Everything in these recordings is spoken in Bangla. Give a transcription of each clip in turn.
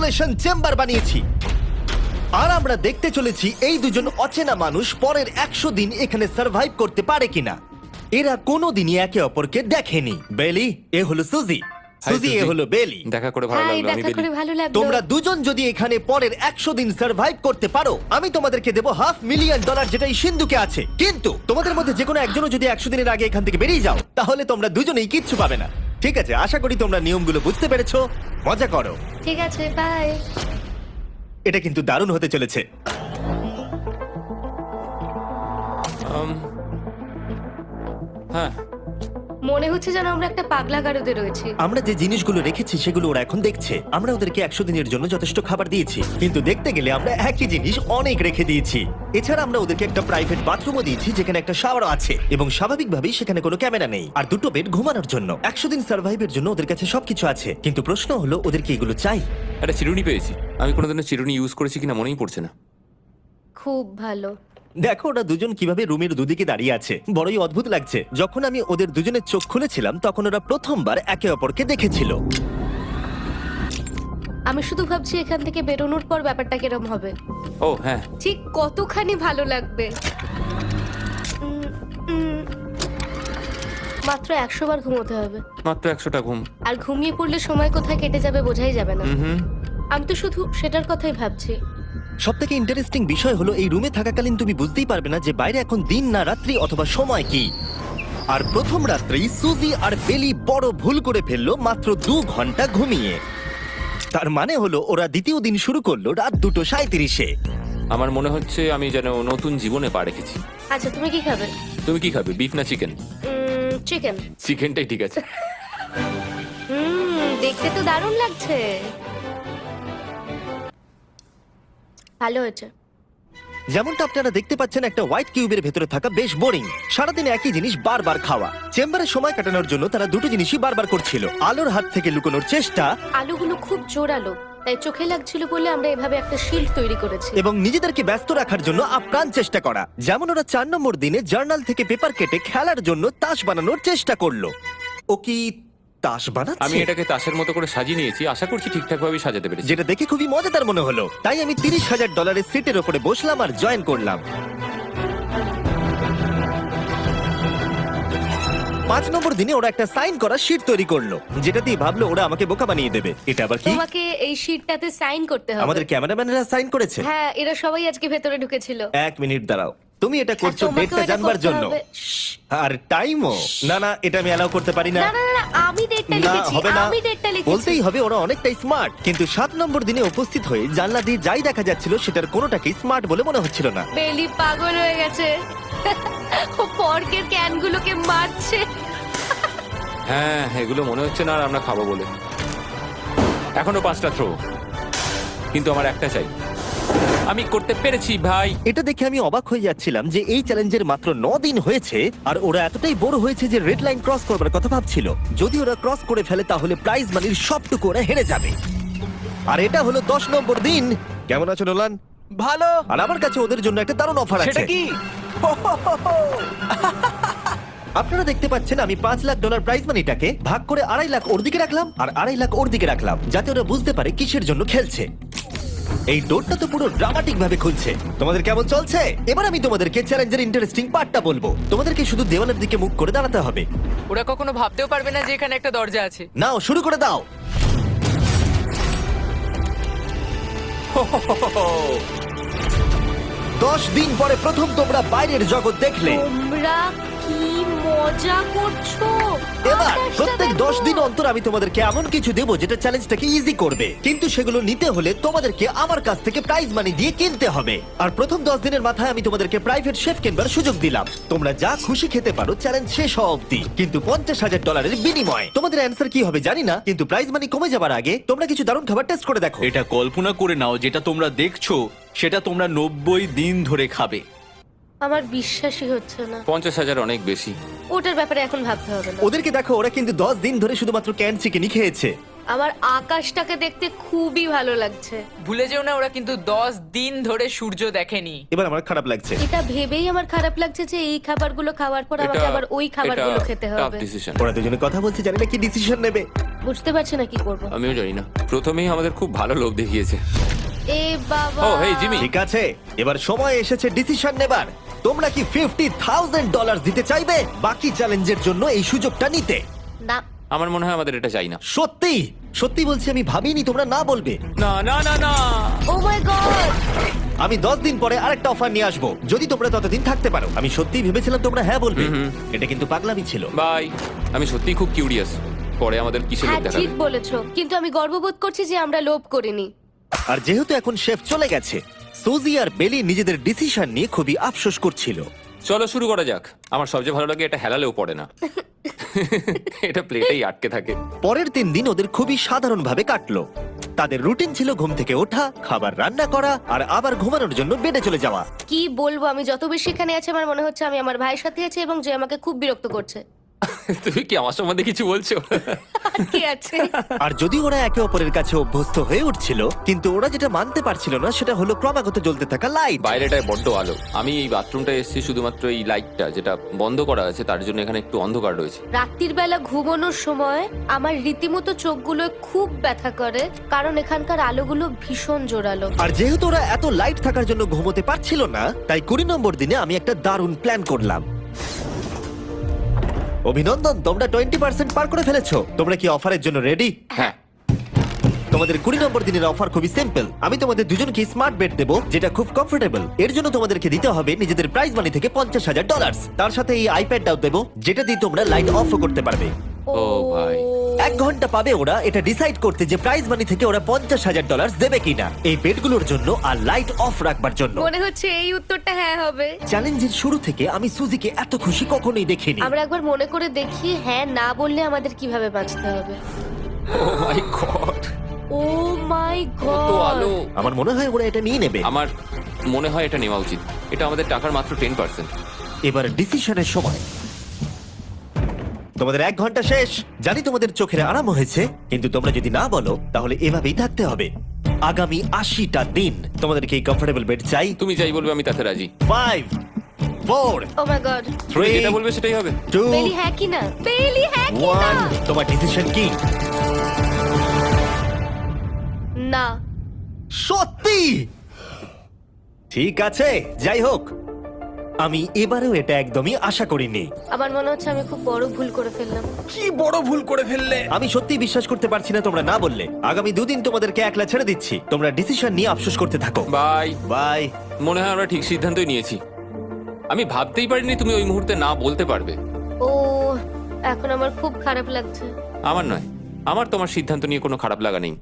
আইসোলেশন চেম্বার বানিয়েছি। আর আমরা দেখতে চলেছি এই দুজন অচেনা মানুষ পরের 100 দিন এখানে সার্ভাইভ করতে পারে কিনা। এরা কোনোদিনই একে অপরকে দেখেনি। বেলি, এ হলো সুজি। সুজি, এ সুজি। হলো বেলি। দেখা করে ভালো হাই, লাগলো। আমি দেখা বেলি। করে ভালো লাগলো। তোমরা দুজন যদি এখানে পরের 100 দিন সার্ভাইভ করতে পারো, আমি তোমাদেরকে দেবো $500,000, যেটা এই সিন্ধুকে আছে। কিন্তু তোমাদের মধ্যে যে কোনো একজনও যদি 100 দিনের আগে এখান থেকে বেরিয়ে যাও, তাহলে তোমরা দুজনেই কিচ্ছু পাবে না। ঠিক আছে, আশা করি তোমরা নিয়মগুলো বুঝতে পেরেছো। মজা করো। ঠিক আছে, বাই। এটা কিন্তু দারুণ হতে চলেছে। হ্যাঁ, মনে হচ্ছে যেন আমরা একটা পাগলা গারদে রয়েছি। আমরা যে জিনিসগুলো রেখেছি সেগুলো ওরা এখন দেখছে। আমরা ওদেরকে 100 দিনের জন্য যথেষ্ট খাবার দিয়েছি, কিন্তু দেখতে গেলে আমরা একই জিনিস অনেক রেখে দিয়েছি। এছাড়া আমরা ওদেরকে একটা প্রাইভেট বাথরুমও দিয়েছি, যেখানে একটা শাওয়ারও আছে, এবং স্বাভাবিকভাবেই সেখানে কোনো ক্যামেরা নেই, আর দুটো বেড ঘুমানোর জন্য। 100 দিন সার্ভাইভের জন্য ওদের কাছে সবকিছু আছে, কিন্তু প্রশ্ন হলো ওদেরকে এগুলো চাই। একটা চিরুনি পেয়েছি। আমি কোনোদিনও চিরুনি ইউজ করেছি কিনা মনেই পড়ছে না। খুব ভালো। দেখো ওরা দুজন কিভাবে রুমের দুদিকে দাঁড়িয়ে আছে, বড়ই অদ্ভুত লাগছে। যখন আমি ওদের দুজনের চোখ খুলেছিলাম, তখন ওরা প্রথমবার একে অপরকে দেখেছিল। আমি শুধু ভাবছি এখান থেকে বেরোনোর পর ব্যাপারটা কিরম হবে। ও হ্যাঁ, ঠিক কতখানি ভালো লাগবে। মাত্র 100 বার ঘুমোতে হবে, মাত্র 100টা ঘুম। আর ঘুমিয়ে পড়লে সময় কোথায় কেটে যাবে বোঝাই যাবে না। হুম। আমি তো শুধু সেটার কথাই ভাবছি। সব থেকে ইন্টারেস্টিং বিষয় হলো এই রুমে থাকাকালীন তুমি বুঝতেই পারবে না যে বাইরে এখন দিন না রাত্রি অথবা সময় কি। আর প্রথম রাত্রেই সুজি আর বেলি বড় ভুল করে ফেললো মাত্র 2 ঘন্টা ঘুমিয়ে। তার মানে হলো ওরা দ্বিতীয় দিন শুরু করলো রাত 2:37-এ। আমার মনে হচ্ছে আমি যেন নতুন জীবনে পা রেখেছি। আচ্ছা, তুমি কি খাবে? তুমি কি খাবে, বিফ না চিকেন? চিকেন। চিকেনটাই ঠিক আছে। দেখতে তো দারুণ লাগছে। ভালো হয়েছে। যেমনটা আপনারা দেখতে পাচ্ছেন, একটা হোয়াইট কিউবের ভেতরে থাকা বেশ বোরিং। সারাদিন একই জিনিস বারবার খাওয়া। চেম্বারে সময় কাটানোর জন্য তারা দুটো জিনিসই বারবার করছিল: আলোর হাত থেকে লুকোনোর চেষ্টা আলুগুলো খুব জোরালো, তাই চোখে লাগছিল বলে আমরা এভাবে একটা শিল্ড তৈরি করেছি। এবং নিজেদেরকে ব্যস্ত রাখার জন্য আপ্রাণ চেষ্টা করা। যেমন ওরা 4 নম্বর দিনে জার্নাল থেকে পেপার কেটে খেলার জন্য তাস বানানোর চেষ্টা করলো। ও কি তাস আমি বানাচ্ছে? এটাকে তাসের মতো করে সাজিয়ে নিয়েছি, আশা করছি ঠিকঠাক ভাবে সাজাতে পেরেছি। যেটা দেখে খুবই মজাদার মনে হলো, তাই আমি $30,000 সিটের উপরে বসলাম আর জয়েন করলাম। 5 নম্বর দিনে ওরা একটা সাইন করা শীট তৈরি করলো, যেটা দিয়ে ভাবলো ওরা আমাকে বোকা বানিয়ে দেবে। এটা আবার কি? তোমাকে এই শিটটাতে সাইন করতে হবে। আমাদের ক্যামেরাম্যানেরা সাইন করেছে। হ্যাঁ, এরা সবাই আজকে ভেতরে ঢুকেছিল। 1 মিনিট দাঁড়াও, তুমি এটা আর করছো তোমাকেও ডেটটা এটা জানবার করতে জন্য? হবে। শ্শ্। আর টাইমও? না না, এটা আমি অ্যালাউ করতে পারি না। না না না না, আমি ডেটটা না, লিখেছি। হবে না। আমি ডেটটা লিখেছি। বলতেই হবে ওরা অনেকটাই স্মার্ট। কিন্তু 7 নম্বর দিনে উপস্থিত হয়ে জানলা দিয়ে যাই দেখা যাচ্ছিল সেটার কোনোটাকেই স্মার্ট বলে মনে হচ্ছিল না। বেলি পাগল হয়ে গেছে। ও পর্কের ক্যানগুলোকে মারছে। হ্যাঁ, এগুলো মনে হচ্ছে না আর আমরা খাবো বলে। এখনো 5টা থ্রো, কিন্তু আমার একটা চাই। আমি করতে পেরেছি ভাই। এটা দেখে আমি অবাক হয়ে যাচ্ছিলাম যে এই চ্যালেঞ্জের মাত্র 9 দিন হয়েছে আর ওরা এতটাই বড় হয়েছে যে রেড লাইন ক্রস করবার কথা ভাবছিল। যদি ওরা ক্রস করে ফেলে তাহলে প্রাইজ মানির সবটুকু ওরা হেরে যাবে। আর এটা হলো 10 নম্বর দিন। কেমন আছো নোলান? ভালো। আর আমার কাছে ওদের জন্য একটা দারুণ অফার আছে। সেটা কি? আপনারা দেখতে পাচ্ছেন আমি $5 লাখ প্রাইজ মানিটাকে ভাগ করে 2.5 লাখ ওর দিকে রাখলাম আর 2.5 লাখ ওর দিকে রাখলাম, যাতে ওরা বুঝতে পারে কিসের জন্য খেলছে। এই ডোরটা তো পুরো ড্রামাটিক ভাবে খুলছে। তোমাদের কেমন চলছে? এবার আমি তোমাদেরকে চ্যালেঞ্জের ইন্টারেস্টিং পার্টটা বলবো। তোমাদেরকে শুধু দেওয়ালের দিকে মুখ করে দাঁড়াতে হবে। ওরা কখনো ভাবতেও পারবে না যে এখানে একটা দরজা আছে। নাও শুরু করে দাও। 10 দিন পরে প্রথম তোমরা বাইরের জগৎ দেখলে। তোমরা কি মজা করছো? এবার আকাশটা প্রত্যেক দেখো। 10 দিন অন্তর আমি তোমাদেরকে এমন কিছু দেবো যেটা চ্যালেঞ্জটাকে ইজি করবে, কিন্তু সেগুলো নিতে হলে তোমাদেরকে আমার কাছ থেকে প্রাইজ মানি দিয়ে কিনতে হবে। আর প্রথম 10 দিনের মাথায় আমি তোমাদেরকে প্রাইভেট শেফ কেনবার সুযোগ দিলাম। তোমরা যা খুশি খেতে পারো চ্যালেঞ্জ শেষ হওয়া অব্দি, কিন্তু $50,000 বিনিময়ে। তোমাদের অ্যান্সার কি হবে জানি না, কিন্তু প্রাইজ মানি কমে যাবার আগে তোমরা কিছু দারুণ খাবার টেস্ট করে দেখো। এটা কল্পনা করে নাও, যেটা তোমরা দেখছো সেটা তোমরা 90 দিন ধরে খাবে। আমার বিশ্বাসই হচ্ছে না। 50,000 অনেক বেশি। ওটার ব্যাপারে এখন ভাবতে হবে না। ওদেরকে দেখো, ওরা কিন্তু 10 দিন ধরে শুধুমাত্র ক্যান চিকেনই খেয়েছে। আমার আকাশটাকে দেখতে খুবই ভালো লাগছে। ভুলে যেও না, ওরা কিন্তু 10 দিন ধরে সূর্য দেখেনি। এবার আমার খারাপ লাগছে। এটা ভেবেই আমার খারাপ লাগছে যে এই খাবারগুলো খাওয়ার পর আমাকে আবার ওই খাবারগুলো খেতে টাফ হবে। ডিসিশন। ওরা দুজনে কথা বলছে, জানি না কি ডিসিশন নেবে। বুঝতে পারছি না কি করব। আমিও জানি না, প্রথমেই আমাদের খুব ভালো লোভ দেখিয়েছে। এ বাবা। ও, হেই, জিমি। ঠিক আছে, এবার সময় এসেছে ডিসিশন নেবার। তোমরা কি $50,000 দিতে চাইবে বাকি চ্যালেঞ্জের জন্য এই সুযোগটা নিতে? না। আমার মনে হয় আমাদের এটা চাই না। সত্যি সত্যি বলছি, আমি ভাবিনি তোমরা না বলবে। না না না না। ও মাই গড। আমি 10 দিন পরে আরেকটা অফার নিয়ে আসবো, যদি তোমরা ততদিন থাকতে পারো। আমি সত্যিই ভেবেছিলাম তোমরা হ্যাঁ বলবে। এটা কিন্তু পাগলামি ছিল। বাই। আমি সত্যিই খুব কিউরিয়াস, পরে আমাদের কিসের লোভ হ্যাঁ দেখাবে। ঠিক বলেছো, কিন্তু আমি গর্ববোধ করছি যে আমরা লোভ করিনি। আর যেহেতু এখন শেফ চলে গেছে, সুজি আর বেলি নিজেদের ডিসিশন নিয়ে খুবই আফসোস করছিল। চলো শুরু করা যাক। আমার সবচেয়ে ভালো লাগে এটা হেলালেও পড়ে না। এটা প্লেটেই আটকে থাকে। পরের 3 দিন ওদের খুবই সাধারণভাবে কাটলো। তাদের রুটিন ছিল ঘুম থেকে ওঠা, খাবার রান্না করা আর আবার ঘুমানোর জন্য বেডে চলে যাওয়া। কি বলবো, আমি যত বেশি এখানে আছি আমার মনে হচ্ছে আমি আমার ভাইয়ের সাথে আছি এবং যে আমাকে খুব বিরক্ত করছে। তুমি কি আমার সম্বন্ধে কিছু বলছো? কে আছে? আর যদি ওরা একে অপরের কাছে অভ্যস্ত হয়ে উঠছিল, কিন্তু ওরা যেটা মানতে পারছিল না সেটা হলো ক্রমাগত জ্বলতে থাকা লাইট। বাইরেটায় বড্ড আলো। আমি এই বাথরুমটা এসেছি শুধুমাত্র এই লাইটটা যেটা বন্ধ করা আছে তার জন্য এখানে একটু অন্ধকার রয়েছে। রাত্রির বেলা ঘুমানোর সময় আমার রীতিমতো চোখগুলো খুব ব্যথা করে, কারণ এখানকার আলোগুলো ভীষণ জোরালো। আর যেহেতু ওরা এত লাইট থাকার জন্য ঘুমোতে পারছিল না, তাই 20 নম্বর দিনে আমি একটা দারুণ প্ল্যান করলাম। অভিনন্দন, তোমরা 20% পার করে ফেলেছো। তোমরা কি অফারের জন্য রেডি? হ্যাঁ। তোমাদের 20 নম্বর দিনের অফার খুবই সিম্পল। আমি তোমাদের দুজনকে স্মার্ট বেড দেবো, যেটা খুব কমফোর্টেবল। এর জন্য তোমাদেরকে দিতে হবে নিজেদের প্রাইজ মানি থেকে $50,000। তার সাথে এই আইপ্যাডটাও দেবো, যেটা দিয়ে তোমরা লাইট অফও করতে পারবে। ও ভাই। 1 ঘন্টা পাবে ওরা এটা ডিসাইড করতে যে প্রাইজ মানি থেকে ওরা $50,000 দেবে কিনা এই বেডগুলোর জন্য আর লাইট অফ রাখবার জন্য। মনে হচ্ছে এই উত্তরটা হ্যাঁ হবে। চ্যালেঞ্জের শুরু থেকে আমি সুজিকে এত খুশি কখনোই দেখিনি। আমরা একবার মনে করে দেখি হ্যাঁ না বললে আমাদের কিভাবে বাঁচতে হবে। ও মাই গড। ও মাই কত আলো। গড। আমার মনে হয় ওরা এটা নিয়ে নেবে। আমার মনে হয় এটা নেওয়া উচিত। এটা আমাদের টাকার মাত্র 10%। এবার ডিসিশনের সময়। তোমাদের 1 ঘন্টা শেষ। জানি তোমাদের চোখের আরাম হয়েছে, কিন্তু তোমরা যদি না বলো তাহলে এভাবেই থাকতে হবে আগামী 80টা দিন। তোমাদেরকে এই কমফোর্টেবল বেড চাই। তুমি যাই বলবে আমি তাতে রাজি। 5 4 ও মাই গড। তুমি 3 যেটা বলবে সেটাই হবে। 2 বেলি হ্যাঁ কি না? বেলি হ্যাঁ কি না? 1 তোমার ডিসিশন কি? না। সত্যি? ঠিক আছে, যাই হোক, আমি এবারেও এটা একদমই আশা করিনি। আমার মনে হচ্ছে আমি খুব বড় ভুল করে ফেললাম। কি বড় ভুল করে ফেললে। আমি সত্যি বিশ্বাস করতে পারছি না তোমরা না বললে। আগামী 2 দিন তোমাদেরকে একলা ছেড়ে দিচ্ছি। তোমরা ডিসিশন নিয়ে আফসোস করতে থাকো। বাই। বাই। মনে হয় আমরা ঠিক সিদ্ধান্তই নিয়েছি। আমি ভাবতেই পারিনি তুমি ওই মুহূর্তে না বলতে পারবে। ও, এখন আমার খুব খারাপ লাগছে। আমার নয়, আমার তোমার সিদ্ধান্ত নিয়ে কোনো খারাপ লাগা নেই।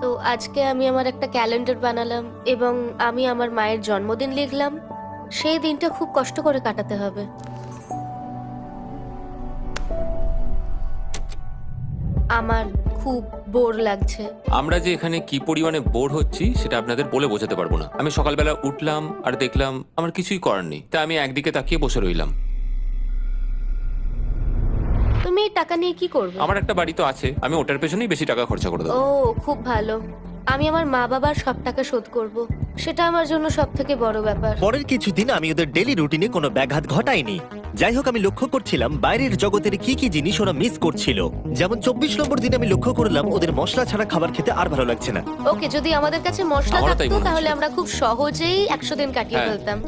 তো আজকে আমি আমার একটা ক্যালেন্ডার বানালাম এবং আমি আমার মায়ের জন্মদিন লিখলাম। সেই দিনটা খুব কষ্ট করে কাটাতে হবে। আমার খুব বোর লাগছে। আমরা যে এখানে কি পরিমাণে বোর হচ্ছি সেটা আপনাদের বলে বোঝাতে পারবো না। আমি সকালবেলা উঠলাম আর দেখলাম আমার কিছুই করার নেই, তাই আমি একদিকে তাকিয়ে বসে রইলাম। তুমি এই টাকা নিয়ে কি করবে? আমার একটা বাড়ি তো আছে, আমি ওটার পেছনেই বেশি টাকা খরচা করে দেবো। ও, খুব ভালো। আমি আমার মা বাবার সব টাকা শোধ করব। সেটা আমার জন্য সব থেকে বড় ব্যাপার। পরের কিছুদিন আমি ওদের ডেলি রুটিনে কোনো ব্যাঘাত ঘটাইনি। যাই হোক, আমি লক্ষ্য করছিলাম বাইরের জগতের কি কি জিনিস ওরা মিস করছিল। যেমন 24 নম্বর দিনে আমি লক্ষ্য করলাম ওদের মশলা ছাড়া খাবার খেতে আর ভালো লাগছে না। ওকে, যদি আমাদের কাছে মশলা আমারও তাই থাকতো মনে তাহলে হচ্ছে। আমরা খুব সহজেই 100 দিন কাটিয়ে হ্যাঁ। ফেলতাম।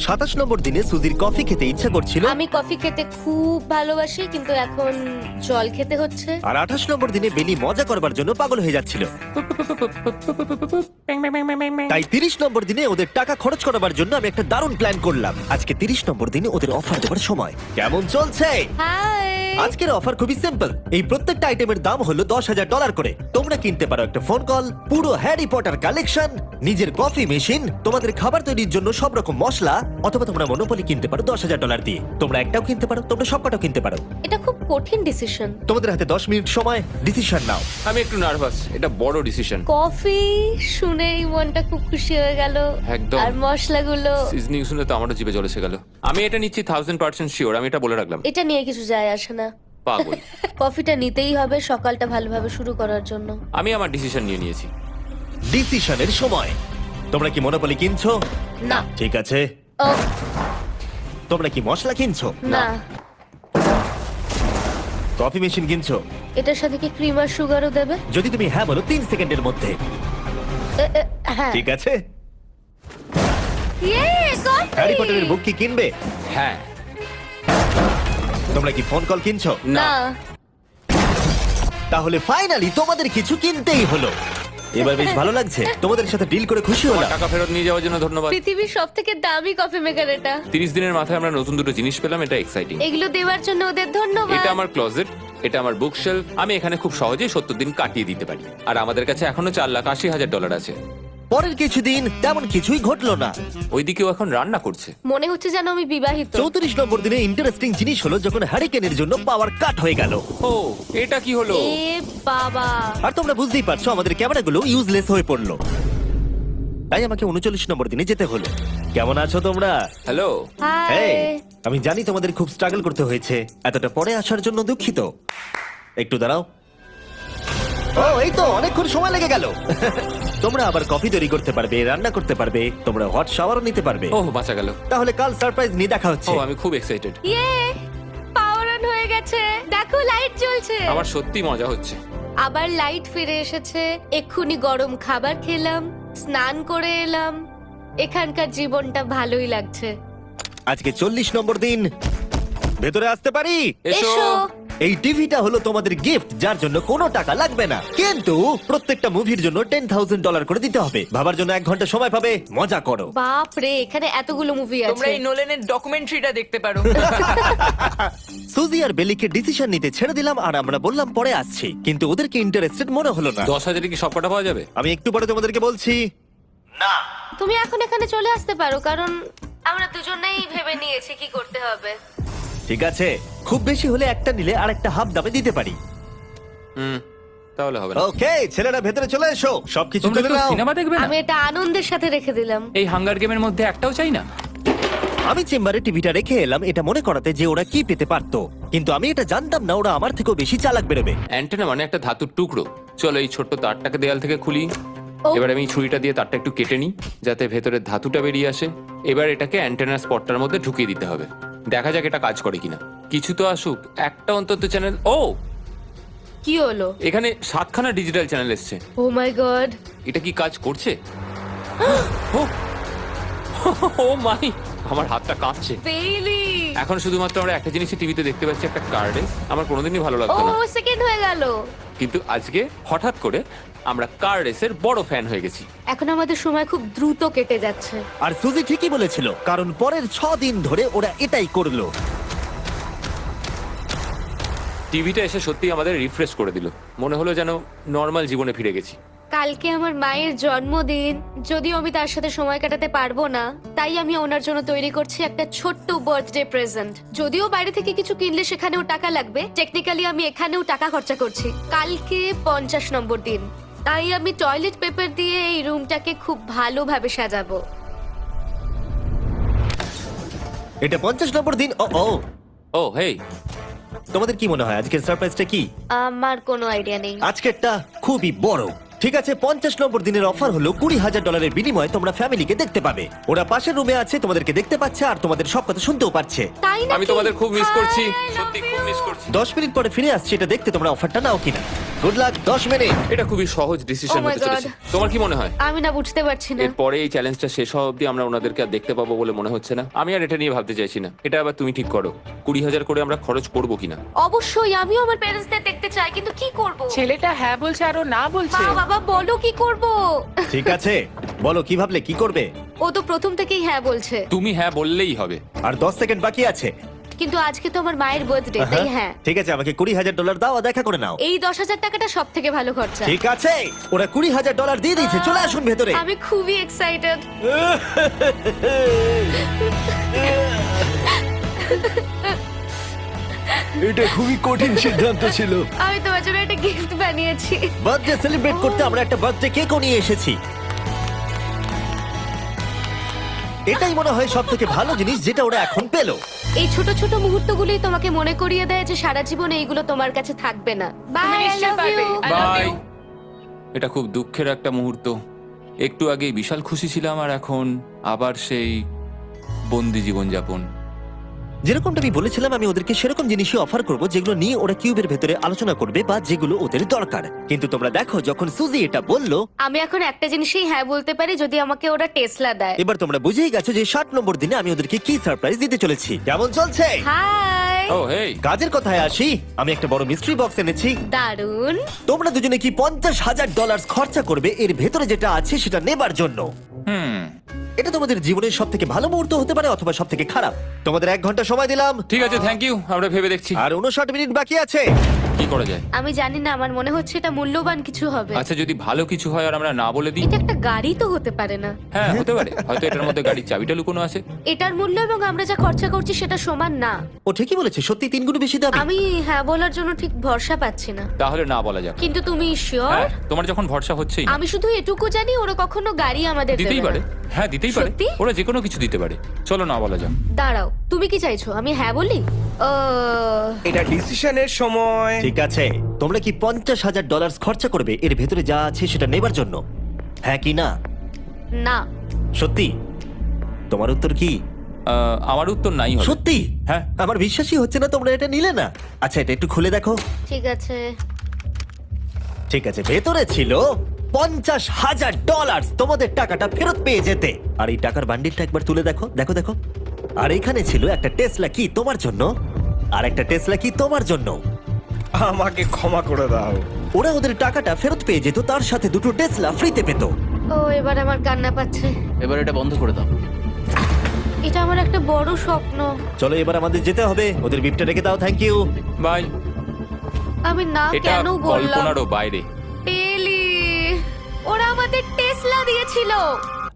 27 নম্বর দিনে সুজির কফি খেতে ইচ্ছা করছিল, আমি কফি খেতে খুব ভালোবাসি, কিন্তু এখন জল খেতে হচ্ছে। আর 28 নম্বর দিনে বেলি মজা করবার জন্য পাগল হয়ে যাচ্ছিল। তাই 30 নম্বর দিনে ওদের টাকা খরচ করাবার জন্য আমি একটা দারুণ প্ল্যান করলাম। আজকে 30 নম্বর দিনে ওদের অফার দেওয়ার সময়। কেমন চলছে? হাই। আজকের অফার খুবই সিম্পল। এই প্রত্যেকটা আইটেমের দাম হলো $10,000 করে। তোমরা কিনতে পারো একটা ফোন কল, পুরো হ্যারি পটার কালেকশন, নিজের কফি মেশিন, তোমাদের খাবার তৈরির জন্য সব রকম মশলা, অথবা তোমরা মনোপলি কিনতে পারো $10,000 দিয়ে। তোমরা একটাও কিনতে পারো, তোমরা সবকটাও কিনতে পারো। এটা খুব কঠিন ডিসিশন। তোমাদের হাতে 10 মিনিট সময়, ডিসিশন নাও। আমি একটু নার্ভাস, এটা বড় ডিসিশন। কফি শুনেই মনটা খুব খুশি হয়ে গেল। একদম। আর মশলাগুলো, সিজনিং শুনে তো আমারও জিভে জল এসে গেল। আমি এটা নিচ্ছি 1000% শিওর, আমি এটা বলে রাখলাম। এটা নিয়ে কিছু যায় আসে না। পাগল। কফিটা নিতেই হবে সকালটা ভালোভাবে শুরু করার জন্য। আমি আমার ডিসিশন নিয়ে নিয়েছি। ডিসিশনের সময়। তোমরা কি মনোপলি কিনছো? না। ঠিক আছে। ও তোমরা কি মশলা কিনছো? না। কফি মেশিন কিনছো? এটার সাথে কি ক্রিম আর সুগারও দেবে? যদি তুমি হ্যাঁ বলো 3 সেকেন্ডের মধ্যে। হ্যাঁ। ঠিক আছে। ইয়ে, কফি! হ্যারি পটারের বুক কি কিনবে? হ্যাঁ। তোমরা কি ফোন কল কিনছো? না। তাহলে ফাইনালি তোমাদের কিছু কিনতেই হলো। এবার বেশ ভালো লাগছে। তোমাদের সাথে ডিল করে খুশি আমার হলাম। টাকা ফেরত নিয়ে যাওয়ার জন্য ধন্যবাদ। পৃথিবীর সবথেকে দামি কফি মেকার এটা। 30 দিনের মাথায় আমরা নতুন দুটো জিনিস পেলাম, এটা এক্সাইটিং। এগুলো দেওয়ার জন্য ওদের ধন্যবাদ। এটা আমার ক্লোজেট, এটা আমার বুক শেলফ। আমি এখানে খুব সহজেই 70 দিন কাটিয়ে দিতে পারি। আর আমাদের কাছে এখনো $4,80,000 আছে। পরের কিছুদিন তেমন কিছুই ঘটলো না। ওইদিকেও এখন রান্না করছে। মনে হচ্ছে যেন আমি বিবাহিত। 34 নম্বর দিনে ইন্টারেস্টিং জিনিস হলো যখন হ্যারিকেনের জন্য পাওয়ার কাট হয়ে গেল। ও, এটা কি হলো? এ বাবা! আর তোমরা বুঝতেই পারছো আমাদের ক্যামেরাগুলো ইউজলেস হয়ে পড়লো। তাই আমাকে 39 নম্বর দিনে যেতে হলো। কেমন আছো তোমরা? হ্যালো। হাই। এই, আমি জানি তোমাদের খুব স্ট্রাগল করতে হয়েছে। এতটা পরে আসার জন্য দুঃখিত। একটু দাঁড়াও। ও, এই তো অনেকক্ষণ সময় লেগে গেল। তোমরা আবার কফি তৈরি করতে পারবে, রান্না করতে পারবে, তোমরা হট শাওয়ারও নিতে পারবে। ও, বাঁচা গেল। তাহলে কাল সারপ্রাইজ নিয়ে দেখা ও, হচ্ছে। আমি খুব এক্সাইটেড। ইয়ে! পাওয়ার অন হয়ে গেছে। দেখো লাইট জ্বলছে। আমার সত্যি মজা হচ্ছে। আবার লাইট ফিরে এসেছে। এক্ষুনি গরম খাবার খেলাম, স্নান করে এলাম। এখানকার জীবনটা ভালোই লাগছে। আজকে 40 নম্বর দিন। ভেতরে আসতে পারি? এসো। এই টিভিটা হলো তোমাদের গিফট, যার জন্য কোনো টাকা লাগবে না, কিন্তু প্রত্যেকটা মুভির জন্য $10,000 করে দিতে হবে। ভাবার জন্য 1 ঘন্টা সময় পাবে। মজা করো। বাপ রে, এখানে এতগুলো মুভি তোমরা আছে। এই নোলেনের ডকুমেন্টারিটা দেখতে পারো। সুজি আর বেলিকে ডিসিশন নিতে ছেড়ে দিলাম আর আমরা বললাম পরে আসছি, কিন্তু ওদেরকে ইন্টারেস্টেড মনে হলো না। 10,000-এ কি সবকটা পাওয়া যাবে? আমি একটু পরে তোমাদেরকে বলছি। না, তুমি এখন এখানে চলে আসতে পারো, কারণ আমরা দুজনেই ভেবে নিয়েছি কি করতে হবে। ঠিক আছে, খুব বেশি হলে একটা নিলে আর একটা হাফ দামে দিতে পারি। তাহলে হবে না। ওকে, ছেলেরা ভেতরে চলে এসো, সবকিছু তোমরা তুলে কেউ নাও। সিনেমা দেখবে না? আমি এটা আনন্দের সাথে রেখে দিলাম। এই হাঙ্গার গেমের মধ্যে একটাও চাই না। আমি চেম্বারে টিভিটা রেখে এলাম এটা মনে করাতে যে ওরা কি পেতে পারতো, কিন্তু আমি এটা জানতাম না ওরা আমার থেকেও বেশি চালাক বেরোবে। অ্যান্টেনা মানে একটা ধাতুর টুকরো। চলো এই ছোট্ট তারটাকে দেয়াল থেকে খুলি। ও। এবার আমি ছুরিটা দিয়ে তারটা একটু কেটে নিই যাতে ভেতরের ধাতুটা বেরিয়ে আসে। এবার এটাকে অ্যান্টেনার স্পটটার মধ্যে ঢুকিয়ে দিতে হবে। দেখা যাক এটা কাজ করে কিনা। কিছু তো আসুক, একটা অন্তত চ্যানেল। ও, কি হলো? এখানে 7খানা ডিজিটাল চ্যানেল এসছে। ও মাই গড! এটা কি কাজ করছে? ও, ও মাই, আমার হাতটা কাঁপছে। বেইলি! এখন শুধুমাত্র আমরা একটা জিনিসই টিভিতে দেখতে পাচ্ছি, একটা কার্ডে। আমার কোনোদিনই ভালো ও লাগতো না, সেকেন্ড হয়ে গেল। কিন্তু আজকে হঠাৎ করে আমরা কার রেসের বড় ফ্যান হয়ে গেছি। এখন আমাদের সময় খুব দ্রুত কেটে যাচ্ছে। আর সুজি ঠিকই বলেছিল, কারণ পরের 6 দিন ধরে ওরা এটাই করলো। টিভিটা এসে সত্যি আমাদের রিফ্রেশ করে দিল। মনে হলো যেন নর্মাল জীবনে ফিরে গেছি। কালকে আমার মায়ের জন্মদিন, যদিও আমি তার সাথে সময় কাটাতে পারবো না, তাই আমি ওনার জন্য তৈরি করছি একটা ছোট্ট বার্থডে প্রেজেন্ট। যদিও বাইরে থেকে কিছু কিনলে সেখানেও টাকা লাগবে, টেকনিক্যালি আমি এখানেও টাকা খরচা করছি। কালকে 50 নম্বর দিন, তাই আমি টয়লেট পেপার দিয়ে এই রুমটাকে খুব ভালোভাবে সাজাবো। এটা 50 নম্বর দিন। ও ও, ও হেই, তোমাদের কি মনে হয় আজকের সারপ্রাইজটা কি? আমার কোনো আইডিয়া নেই। আজকেরটা খুবই বড়। ঠিক আছে, 50 নম্বর দিনের অফার হলো $20,000 বিনিময়ে তোমরা ফ্যামিলিকে দেখতে পাবে। ওরা পাশের রুমে আছে, তোমাদেরকে দেখতে পাচ্ছে আর তোমাদের সব কথা শুনতেও পাচ্ছে। তাই না? আমি তোমাদের খুব মিস করছি, সত্যি খুব মিস করছি। 10 মিনিট পরে ফিরে আসছি, এটা দেখতে তোমরা অফারটা নাও কিনা। Good luck. 10 মিনিট। এটা খুবই সহজ ডিসিশন Oh my হতে চলেছে। God. তোমার কি মনে হয়? আমি না বুঝতে পারছি না। এরপরে এই চ্যালেঞ্জটা শেষ হওয়া অবধি আমরা ওনাদেরকে আর দেখতে পাবো বলে মনে হচ্ছে না। আমি আর এটা নিয়ে ভাবতে চাইছি না। এটা আবার তুমি ঠিক করো, 20,000 করে আমরা খরচ করবো কিনা। অবশ্যই আমিও আমার প্যারেন্টসদের দেখতে চাই, কিন্তু কি করব? ছেলেটা হ্যাঁ বলছে আর ও না বলছে। বাবা বলো কি করব? ঠিক আছে, বলো কি ভাবলে, কি করবে? ও তো প্রথম থেকেই হ্যাঁ বলছে, তুমি হ্যাঁ বললেই হবে। আর 10 সেকেন্ড বাকি আছে। কিন্তু আজকে তো আমার মায়ের বার্থডে, তাই হ্যাঁ। ঠিক আছে, আমাকে $20,000 দাও আর দেখা করে নাও। এই 10,000 টাকাটা সব থেকে ভালো খরচা। ঠিক আছে, ওরা $20,000 দিয়ে দিয়েছে। চলে আসুন ভেতরে। আমি খুবই এক্সাইটেড। এটা খুবই কঠিন সিদ্ধান্ত ছিল। আমি তোমার জন্য একটা গিফট বানিয়েছি। বার্থডে সেলিব্রেট করতে আমরা একটা বার্থডে কেকও নিয়ে এসেছি। এটাই মনে হয় সব থেকে ভালো জিনিস যেটা ওরা এখন পেলো। এই ছোট ছোট মুহূর্তগুলোই তোমাকে মনে করিয়ে দেয় যে সারা জীবন এইগুলো তোমার কাছে থাকবে না। বাই, আই নিশ্চয়ই লাভ পারবে। You. I love bye. you. এটা খুব দুঃখের একটা মুহূর্ত। একটু আগেই বিশাল খুশি ছিলাম আর এখন আবার সেই বন্দি জীবনযাপন। যেরকমটা আমি বলেছিলাম, আমি ওদেরকে সেরকম জিনিসই অফার করব যেগুলো নিয়ে ওরা কিউবের ভেতরে আলোচনা করবে বা যেগুলো ওদের দরকার। কিন্তু তোমরা দেখো, যখন সুজি এটা বললো, আমি এখন একটা জিনিসই হ্যাঁ বলতে পারি, যদি আমাকে ওরা টেসলা দেয়। এবার তোমরা বুঝেই গেছো যে 60 নম্বর দিনে আমি ওদেরকে কি সারপ্রাইজ দিতে চলেছি। কেমন চলছে? হাই, ও হেই, কাজের কথায় আসি, আমি একটা বড় মিস্ট্রি বক্স এনেছি। দারুন। তোমরা দুজনে কি $50,000 খরচা করবে এর ভেতরে যেটা আছে সেটা নেবার জন্য? এটা তোমাদের জীবনের সব থেকে ভালো মুহূর্ত হতে পারে অথবা সব থেকে খারাপ। তোমাদের 1 ঘন্টা সময় দিলাম ঠিক আছে, থ্যাংক ইউ, আমরা ভেবে দেখছি আর 59 মিনিট বাকি আছে। কি করা যায়। আমি জানি না, আমার মনে হচ্ছে এটা মূল্যবান কিছু হবে। আচ্ছা, যদি ভালো কিছু হয় আর আমরা না বলে দিই? এটা একটা গাড়ি তো হতে পারে না। হ্যাঁ, হতে পারে, হয়তো এটার মধ্যে গাড়ির চাবিটা লুকোনো আছে। এটার মূল্য এবং আমরা যা খরচা করছি সেটা সমান না। ও ঠিকই বলেছে, সত্যি 3 গুণ বেশি দাবি। আমি হ্যাঁ বলার জন্য ঠিক ভরসা পাচ্ছি না। তাহলে না বলা যাক। কিন্তু তুমি শিওর? হ্যাঁ, তোমার যখন ভরসা হচ্ছেই না। আমি শুধু এটুকু জানি, ওরা কখনো গাড়ি আমাদের দিতেই দেবে পারে। না। হ্যাঁ, দিতেই পারে, সত্যি? ওরা যে কোনো কিছু দিতে পারে। চলো না বলা যাক। দাঁড়াও, তুমি কি চাইছো আমি হ্যাঁ বলি? এটা ডিসিশনের সময়। ঠিক আছে, তোমরা কি $50,000 খরচা করবে এর ভেতরে যা আছে সেটা নেবার জন্য? হ্যাঁ কি না? না। সত্যি? তোমার উত্তর কি? আমার উত্তর নাই হবে। সত্যি? হ্যাঁ। আমার বিশ্বাসই হচ্ছে না তোমরা এটা নিলে না। আচ্ছা, এটা একটু খুলে দেখো। ঠিক আছে। ঠিক আছে, ভেতরে ছিল $50,000। তোমাদের টাকাটা ফেরত পেয়ে যেতে। আর এই টাকার বান্ডিলটা একবার তুলে দেখো, দেখো দেখো। আর এখানে ছিল একটা টেসলা কি তোমার জন্য, আর একটা টেসলা কি তোমার জন্য। আমাকে ক্ষমা করে দাও। ওরা ওদের টাকাটা ফেরত পেয়ে যেত, তার সাথে 2টো টেসলা ফ্রিতে পেত। ও, এবার আমার কান্না পাচ্ছে। এবার এটা বন্ধ করে দাও। এটা আমার একটা বড় স্বপ্ন। চলো এবার আমাদের যেতে হবে। ওদের বিপটা রেখে দাও। Thank you. বাই। আমি না এটা কেন বললাম? কল্পনারও বাইরে। টেলি, ওরা আমাদের টেসলা দিয়েছিল।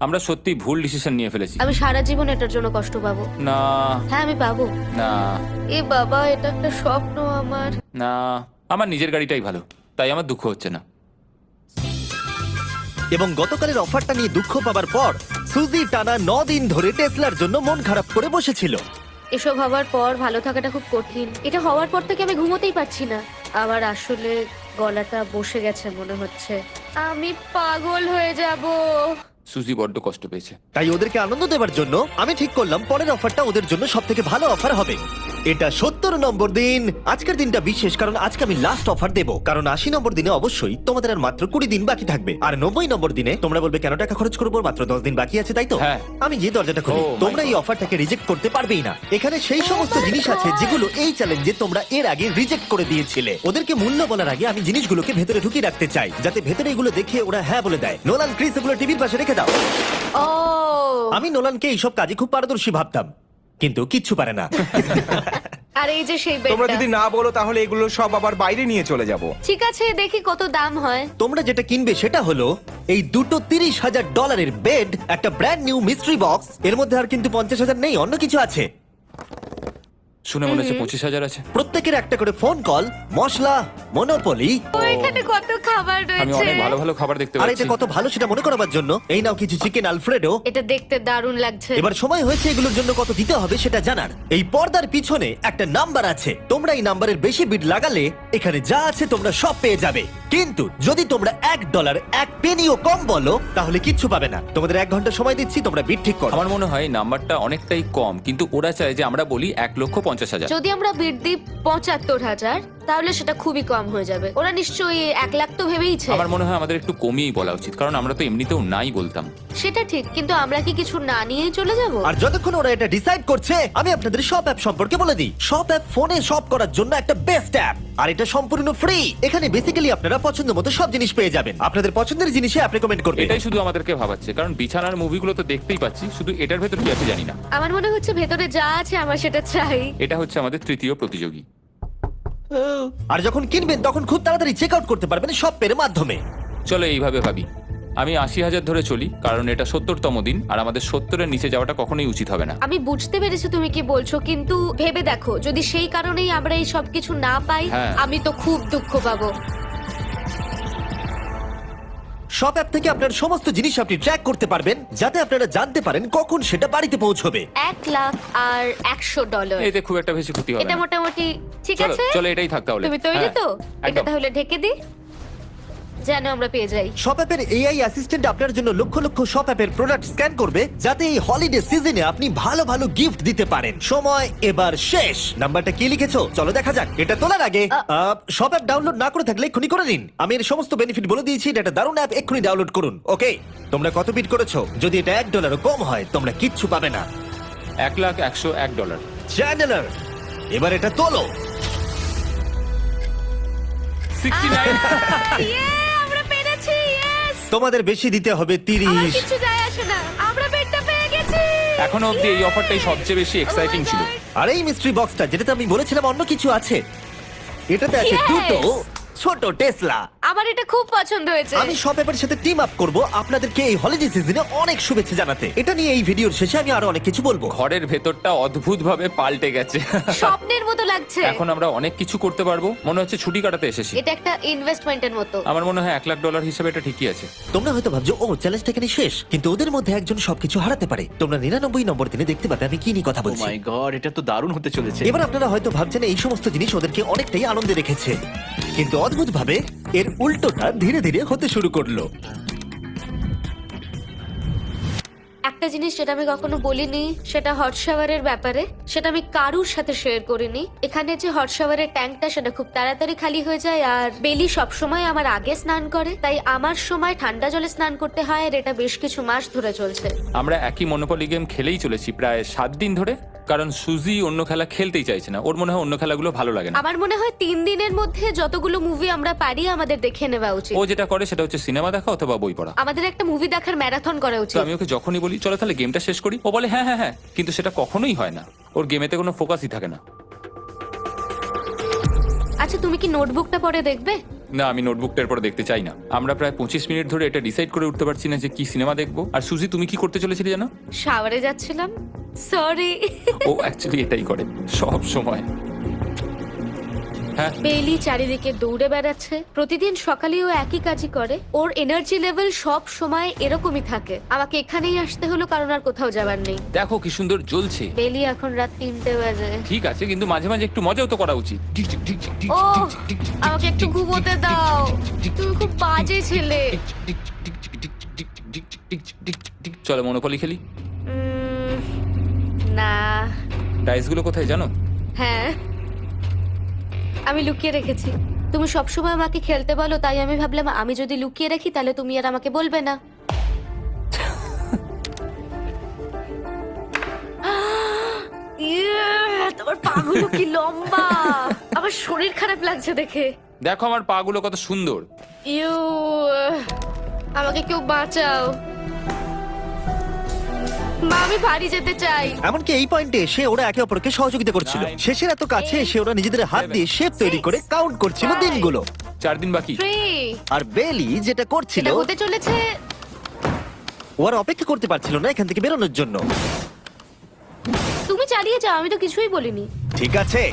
আমরা সত্যি ভুল ডিসিশন নিয়ে ফেলেছি। আমি সারা জীবন এটার জন্য কষ্ট পাবো। না হ্যাঁ, আমি পাবো। না এ বাবা, এটা একটা স্বপ্ন আমার। না, আমার নিজের গাড়িটাই ভালো, তাই আমার দুঃখ হচ্ছে না। এবং গতকালের অফারটা নিয়ে দুঃখ পাবার পর সুজি টানা 9 দিন ধরে টেসলার জন্য মন খারাপ করে বসেছিল। এসব হওয়ার পর ভালো থাকাটা খুব কঠিন। এটা হওয়ার পর থেকে আমি ঘুমোতেই পারছি না। আমার আসলে গলাটা বসে গেছে মনে হচ্ছে। আমি পাগল হয়ে যাব। সুজি বড্ড কষ্ট পেয়েছে। তাই ওদেরকে আনন্দ দেওয়ার জন্য আমি ঠিক করলাম পরের অফারটা ওদের জন্য সব থেকে ভালো অফার হবে। এটা 70 নম্বর দিন। আজকের দিনটা বিশেষ কারণ আজকে আমি লাস্ট অফার দেবো। কারণ 80 নম্বর দিনে অবশ্যই তোমাদের আর মাত্র 20 দিন বাকি থাকবে। আর 90 নম্বর দিনে তোমরা বলবে কেন টাকা খরচ করবো, মাত্র 10 দিন বাকি আছে, তাই তো? হ্যাঁ। আমি যে দরজাটা খুলি, Oh my তোমরা এই God. অফারটাকে রিজেক্ট করতে পারবেই না। এখানে সেই সমস্ত জিনিস আছে যেগুলো এই চ্যালেঞ্জে তোমরা এর আগে রিজেক্ট করে দিয়েছিলে। ওদেরকে মূল্য বলার আগে আমি জিনিসগুলোকে ভেতরে ঢুকিয়ে রাখতে চাই, যাতে ভেতরে এগুলো দেখে ওরা হ্যাঁ বলে দেয়। নোলান, ক্রিস, এগুলো টিভির পাশে রেখে দাও। ও, আমি নোলানকে এইসব কাজে খুব পারদর্শী ভাবতাম, কিন্তু কিচ্ছু পারে না। আর এই যে সেই তোমরা বেডটা। যদি না বলো তাহলে এগুলো সব আবার বাইরে নিয়ে চলে যাব। ঠিক আছে, দেখি কত দাম হয়। তোমরা যেটা কিনবে সেটা হলো এই দুটো $30,000 বেড, একটা ব্র্যান্ড নিউ মিস্ট্রি বক্স। এর মধ্যে আর কিন্তু 50,000 নেই, অন্য কিছু আছে। শুনে মনে হচ্ছে 25,000 আছে। প্রত্যেকের একটা করে ফোন কল, মশলা, মনোপলি। ও, এখানে কত খাবার আমি রয়েছে। অনেক ভালো ভালো খাবার দেখতে আর পাচ্ছি। এটা কত ভালো সেটা মনে করাবার জন্য এই নাও কিছু চিকেন আলফ্রেডো। এটা দেখতে দারুণ লাগছে। এবার সময় হয়েছে এগুলোর জন্য কত দিতে হবে সেটা জানার। এই পর্দার পিছনে একটা নাম্বার আছে। তোমরা এই নাম্বারের বেশি বিড লাগালে এখানে যা আছে তোমরা সব পেয়ে যাবে। কিন্তু যদি তোমরা $1 1 পেনিও কম বলো তাহলে কিচ্ছু পাবে না। তোমাদের 1 ঘন্টা সময় দিচ্ছি, তোমরা বিড ঠিক করো। আমার মনে হয় নাম্বারটা অনেকটাই কম, কিন্তু ওরা চায় যে আমরা বলি 1,50,000। যদি আমরা বিড দিই 75,000, তাহলে সেটা খুবই কম হয়ে যাবে। ওরা নিশ্চয়ই 1 লাখ তো ভেবেইছে। আমার মনে হয় আমাদের একটু কমিয়েই বলা উচিত, কারণ আমরা তো এমনিতেও নাই বলতাম। সেটা ঠিক, কিন্তু আমরা কি কিছু না নিয়েই চলে যাব? আর যতক্ষণ ওরা এটা ডিসাইড করছে আমি আপনাদের শপ অ্যাপ সম্পর্কে বলে দিই। শপ অ্যাপ ফোনে শপ করার জন্য একটা বেস্ট অ্যাপ, আর এটা সম্পূর্ণ ফ্রি। এখানে বেসিক্যালি আপনারা পছন্দ মতো সব জিনিস পেয়ে যাবেন। আপনাদের পছন্দের জিনিসে অ্যাপ রেকমেন্ড করবে। এটাই শুধু আমাদেরকে ভাবাচ্ছে, কারণ বিছানার মুভিগুলো তো দেখতেই পাচ্ছি, শুধু এটার ভেতর কি আছে জানি না। আমার মনে হচ্ছে ভেতরে যা আছে আমার সেটা চাই। এটা হচ্ছে আমাদের তৃতীয় প্রতিযোগী। আর যখন কিনবেন তখন খুব তাড়াতাড়ি চেক আউট করতে পারবেন শপ পের মাধ্যমে। চলো এইভাবে ভাবি। আমি 80,000 ধরে চলি, কারণ এটা 70তম দিন, আর আমাদের 70-এর নিচে যাওয়াটা কখনোই উচিত হবে না। আমি বুঝতে পেরেছি তুমি কি বলছো, কিন্তু ভেবে দেখো যদি সেই কারণেই আমরা এই সব কিছু না পাই, হ্যাঁ। আমি তো খুব দুঃখ পাবো। শপ অ্যাপ থেকে আপনার সমস্ত জিনিস আপনি ট্র্যাক করতে পারবেন, যাতে আপনারা জানতে পারেন কখন সেটা বাড়িতে পৌঁছবে। 1 লাখ আর $100। এতে খুব একটা বেশি ক্ষতি হবে এটা না। মোটামুটি ঠিক চলো আছে। চলো এটাই থাক তাহলে। তুমি তৈরি হ্যাঁ, তো? এটা একদম। তাহলে ঢেকে দি। যেন আমরা পেয়ে যাই। শপ অ্যাপের এআই অ্যাসিস্ট্যান্ট আপনার জন্য লক্ষ লক্ষ শপ অ্যাপের প্রোডাক্ট স্ক্যান করবে, যাতে এই হলিডে সিজনে আপনি ভালো ভালো গিফট দিতে পারেন। সময় এবার শেষ। নাম্বারটা কি লিখেছো চলো দেখা যাক। এটা তোলার আগে শপ অ্যাপ ডাউনলোড না করে থাকলে এক্ষুনি করে নিন। আমি এর সমস্ত বেনিফিট বলে দিয়েছি। এটা একটা দারুণ অ্যাপ, এক্ষুনি ডাউনলোড করুন। ওকে, তোমরা কত বিট করেছো? যদি এটা $1 কম হয় তোমরা কিচ্ছু পাবে না। $1,101 চ্যানেলার, এবার এটা তোলো। 69 আমরা পেরেছি, ইয়েস! তোমাদের বেশি দিতে হবে আমার 30। কিছু যায় আসে না, আমরা বেডটা পেয়ে গেছি। এখনো অব্দি এই অফারটাই সবচেয়ে বেশি এক্সাইটিং ছিল। আর এই মিস্ট্রি বক্সটা, যেটাতে আমি বলেছিলাম অন্য কিছু আছে, এটাতে আছে Yes! দুটো ছোট টেসলা। আমার এটা খুব পছন্দ হয়েছে। আমি শপ অ্যাপের সাথে টিম আপ করব আপনাদেরকে এই হলিডে সিজনে অনেক শুভেচ্ছা জানাতে। এটা নিয়ে এই ভিডিওর শেষে আমি আরো অনেক কিছু বলবো। ঘরের ভেতরটা অদ্ভুতভাবে পাল্টে গেছে। স্বপ্নের মতো লাগছে। এখন আমরা অনেক কিছু করতে পারবো, মনে হচ্ছে ছুটি কাটাতে এসেছি। এটা একটা ইনভেস্টমেন্টের মতো। আমার মনে হয় $1,00,000 হিসেবে এটা ঠিকই আছে। তোমরা হয়তো ভাবছো ও চ্যালেঞ্জটা এখানে শেষ, কিন্তু ওদের মধ্যে একজন সবকিছু হারাতে পারে। তোমরা 99 নম্বর দিনে দেখতে পাবে আমি কি নিয়ে কথা ও বলছি। মাই গড, এটা তো দারুণ হতে চলেছে। এবার আপনারা হয়তো ভাবছেন এই সমস্ত জিনিস ওদেরকে অনেকটাই আনন্দে রেখেছে, কিন্তু অদ্ভুতভাবে এর উল্টোটা ধীরে ধীরে হতে শুরু করলো। একটা জিনিস যেটা আমি কখনো বলিনি, সেটা হট শাওয়ারের ব্যাপারে। সেটা আমি কারুর সাথে শেয়ার করিনি। এখানে যে হট শাওয়ারের ট্যাঙ্কটা, সেটা খুব তাড়াতাড়ি খালি হয়ে যায়। আর বেলি সবসময় আমার আগে স্নান করে, তাই আমার সময় ঠান্ডা জলে স্নান করতে হয়। আর এটা বেশ কিছু মাস ধরে চলছে। আমরা একই মনোপলি গেম খেলেই চলেছি প্রায় 7 দিন ধরে, কারণ সুজি অন্য খেলা খেলতেই চাইছে না। ওর মনে হয় অন্য খেলাগুলো ভালো লাগে না। আমার মনে হয় 3 দিনের মধ্যে যতগুলো মুভি আমরা পারি আমাদের দেখে নেওয়া উচিত। ও যেটা করে সেটা হচ্ছে সিনেমা দেখা অথবা বই পড়া। আমাদের একটা মুভি দেখার ম্যারাথন করা তো উচিত। আমি ওকে যখনই বলি চলো তাহলে গেমটা শেষ করি, ও বলে হ্যাঁ হ্যাঁ হ্যাঁ, কিন্তু সেটা কখনোই হয় না। ওর গেমেতে কোনো ফোকাসই থাকে না। আচ্ছা, তুমি কি নোটবুকটা পরে দেখবে? না, আমি নোটবুকটার পর দেখতে চাই না। আমরা প্রায় 25 মিনিট ধরে এটা ডিসাইড করে উঠতে পারছি না যে কি সিনেমা দেখবো। আর সুজি, তুমি কি করতে চলেছিলে জানো? শাওয়ারে যাচ্ছিলাম। সরি। ও অ্যাকচুয়ালি এটাই করে সব সময়। হ্যাঁ, বেলি চারিদিকে দৌড়ে বেড়াচ্ছে। প্রতিদিন সকালে ও একই কাজই করে। ওর এনার্জি লেভেল সব সময় এরকমই থাকে। আমাকে এখানেই আসতে হলো, কারণ আর কোথাও যাবার নেই। দেখো কি সুন্দর জ্বলছে। বেলি এখন রাত 3টে বাজে। ঠিক আছে, কিন্তু মাঝে মাঝে একটু মজাও তো করা উচিত। ও, আমাকে একটু ঘুমোতে দাও। তুমি খুব বাজে ছেলে। চলো মনোপলি খেলি। না। ডাইসগুলো কোথায় জানো? হ্যাঁ, আমি লুকিয়ে রেখেছি। তুমি সবসময় আমাকে খেলতে বলো, তাই আমি ভাবলাম আমি যদি লুকিয়ে রাখি তাহলে তুমি আর আমাকে বলবে না। তোমার পাগুলো কি লম্বা! আমার শরীর খারাপ লাগছে দেখে। দেখো আমার পাগুলো কত সুন্দর। ইউ, আমাকে কেউ বাঁচাও। মা, আমি বাড়ি যেতে চাই। এমনকি এই পয়েন্টে এসে ওরা একে অপরকে সহযোগিতা করছিল। 9, শেষের এত কাছে এসে ওরা নিজেদের হাত দিয়ে শেপ তৈরি করে কাউন্ট করছিল 5, দিনগুলো। 4 দিন বাকি। 3, আর বেলি যেটা করছিল, এটা হতে চলেছে। ও আর অপেক্ষা করতে পারছিল না এখান থেকে বেরোনোর জন্য। তুমি চালিয়ে যাও, আমি তো কিছুই বলিনি। ঠিক আছে,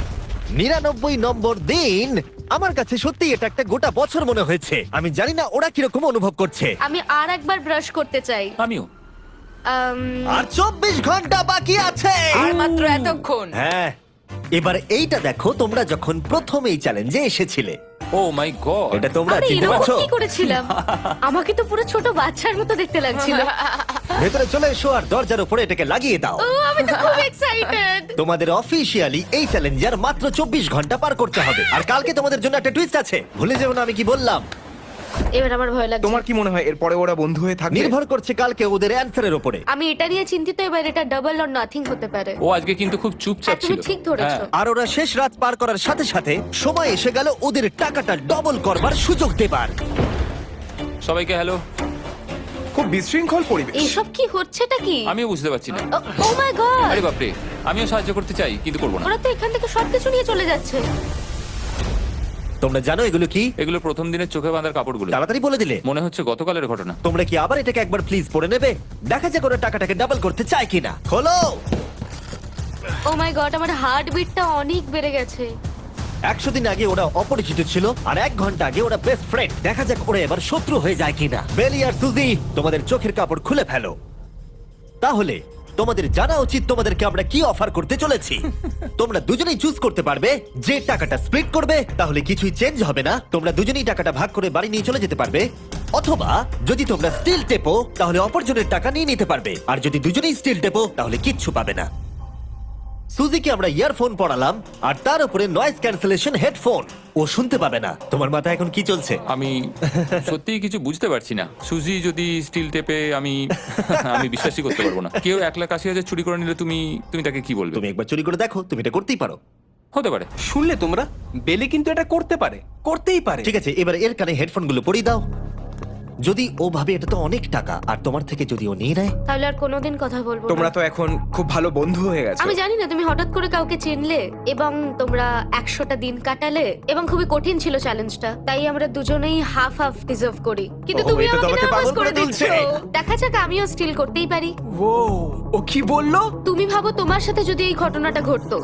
99 নম্বর দিন। আমার কাছে সত্যি এটা একটা গোটা বছর মনে হয়েছে। আমি জানি না ওরা কিরকম অনুভব করছে। আমি আর একবার ব্রাশ করতে চাই। আমিও। আর 24 ঘন্টা বাকি আছে। আর মাত্র এতক্ষণ। হ্যাঁ, এবার এইটা দেখো, তোমরা যখন প্রথম এই চ্যালেঞ্জে এসেছিলে, ও মাই গড। এটা তোমরা আরে চিনতে এরকম পারছো? কি করেছিলাম? আমাকে তো পুরো ছোট বাচ্চার মতো দেখতে লাগছিল। ভেতরে চলে এসো আর দরজার উপরে এটাকে লাগিয়ে দাও। ও, আমি তো খুব এক্সাইটেড। তোমাদের অফিসিয়ালি এই চ্যালেঞ্জার মাত্র 24 ঘন্টা পার করতে হবে। আর কালকে তোমাদের জন্য একটা টুইস্ট আছে, ভুলে যেও না আমি কি বললাম। এবার আমার ভয় লাগছে। তোমার কি মনে হয় এরপরে ওরা বন্ধু হয়ে থাকবে? নির্ভর করছে কালকে ওদের অ্যানসারের উপরে। আমি এটা নিয়ে চিন্তিত। এবার এটা ডাবল অর নাথিং হতে পারে। ও আজকে কিন্তু খুব চুপচাপ হ্যাঁ, তুমি ছিল। ঠিক ধরেছো। হ্যাঁ। আর ওরা শেষ রাত পার করার সাথে সাথে সময় এসে গেল ওদের টাকাটা ডবল করবার সুযোগ দেবার। সবাইকে হ্যালো। খুব বিশৃঙ্খল পরিবেশ। এসব কি হচ্ছেটা কি? আমিও বুঝতে পারছি না। ও মাই গড! আরে বাপরে, আমিও সাহায্য করতে চাই কিন্তু করবো না। ওরা তো এখান থেকে সবকিছু নিয়ে চলে যাচ্ছে। তোমরা জানো এগুলো কি? এগুলো প্রথম দিনের চোখে বাঁধার কাপড়গুলো। তাড়াতাড়ি বলে দিলে। মনে হচ্ছে গতকালের ঘটনা। তোমরা কি আবার এটাকে একবার প্লিজ পড়ে নেবে? দেখা যাক ওরা টাকাটাকে ডাবল করতে চায় কিনা। খোলো। ও মাই গড, আমার হার্ট বিটটা অনেক বেড়ে গেছে। 100 দিন আগে ওরা অপরিচিত ছিল, আর 1 ঘন্টা আগে ওরা বেস্ট ফ্রেন্ড। দেখা যাক ওরা এবার শত্রু হয়ে যায় কিনা। বেলি আর সুজি, তোমাদের চোখের কাপড় খুলে ফেলো। তাহলে তোমাদের জানা উচিত তোমাদেরকে আমরা কি অফার করতে চলেছি। তোমরা দুজনেই চুজ করতে পারবে যে টাকাটা স্প্লিট করবে, তাহলে কিছুই চেঞ্জ হবে না, তোমরা দুজনেই টাকাটা ভাগ করে বাড়ি নিয়ে চলে যেতে পারবে। অথবা যদি তোমরা স্টিল টেপো তাহলে অপরজনের টাকা নিয়ে নিতে পারবে, আর যদি দুজনেই স্টিল টেপো তাহলে কিচ্ছু পাবে না। সুজিকে আমরা ইয়ারফোন পড়ালাম আর তার উপরে নয়েজ ক্যান্সেলেশন হেডফোন, ও শুনতে পাবে না। তোমার মাথায় এখন কি চলছে? আমি সত্যিই কিছু বুঝতে পারছি না। সুজি যদি স্টিল টেপে, আমি বিশ্বাসই করতে পারবো না। কেউ 1,80,000 চুরি করে নিলে তুমি তাকে কি বলবে? তুমি একবার চুরি করে দেখো, তুমি এটা করতেই পারো। হতে পারে। শুনলে তোমরা, বেলি কিন্তু এটা করতে পারে, করতেই পারে। ঠিক আছে, এবার এর কানে হেডফোনগুলো পরিয়ে দাও। যদি ও ভাবে এটা তো অনেক টাকা, আর তোমার থেকে যদি ও নিয়ে নেয়, তাহলে আর কোনোদিন কথা বলবো তোমরা না। তো এখন খুব ভালো বন্ধু হয়ে গেছো। আমি জানি না তুমি হঠাৎ করে কাউকে চিনলে এবং তোমরা 100টা দিন কাটালে এবং খুবই কঠিন ছিল চ্যালেঞ্জটা, তাই আমরা দুজনেই হাফ হাফ ডিজার্ভ করি। কিন্তু ওহো, তুমি এটা তো আমাকে আমাকে নার্ভাস পাগল করে করে তুলছে। দিচ্ছ। দেখা যাক, আমিও স্টিল করতেই পারি। ও কি বললো? তুমি ভাবো তোমার সাথে যদি এই ঘটনাটা ঘটতো,